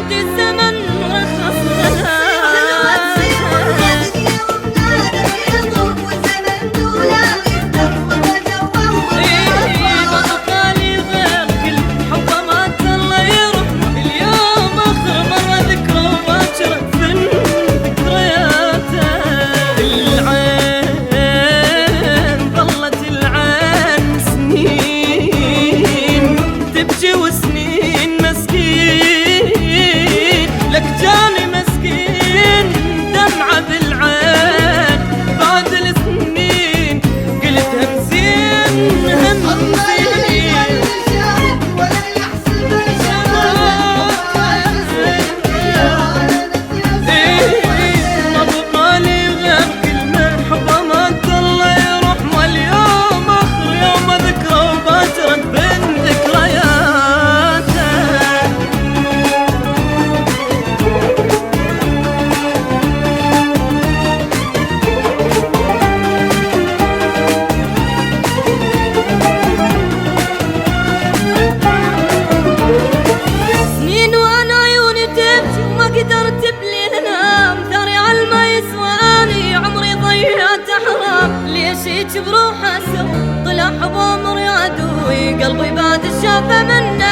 عندي زمن رخص لها. وسنين مسكين لك جاني مسكين دمعة بالعين بعد السنين قلت همزين همزين ولا يحسب ما بقالي غير كلمة حبه ما الله يروح واليوم اخر يوم ذكرى وباجرك بين ذكريات. سنين وانا عيوني تبكي وما قدرت بليل انام، ثاري عالما يسواني عمري ضيعت حرام. ليش هيك بروح اسر طلع حب عمري عدوي قلبي بعد شافه منه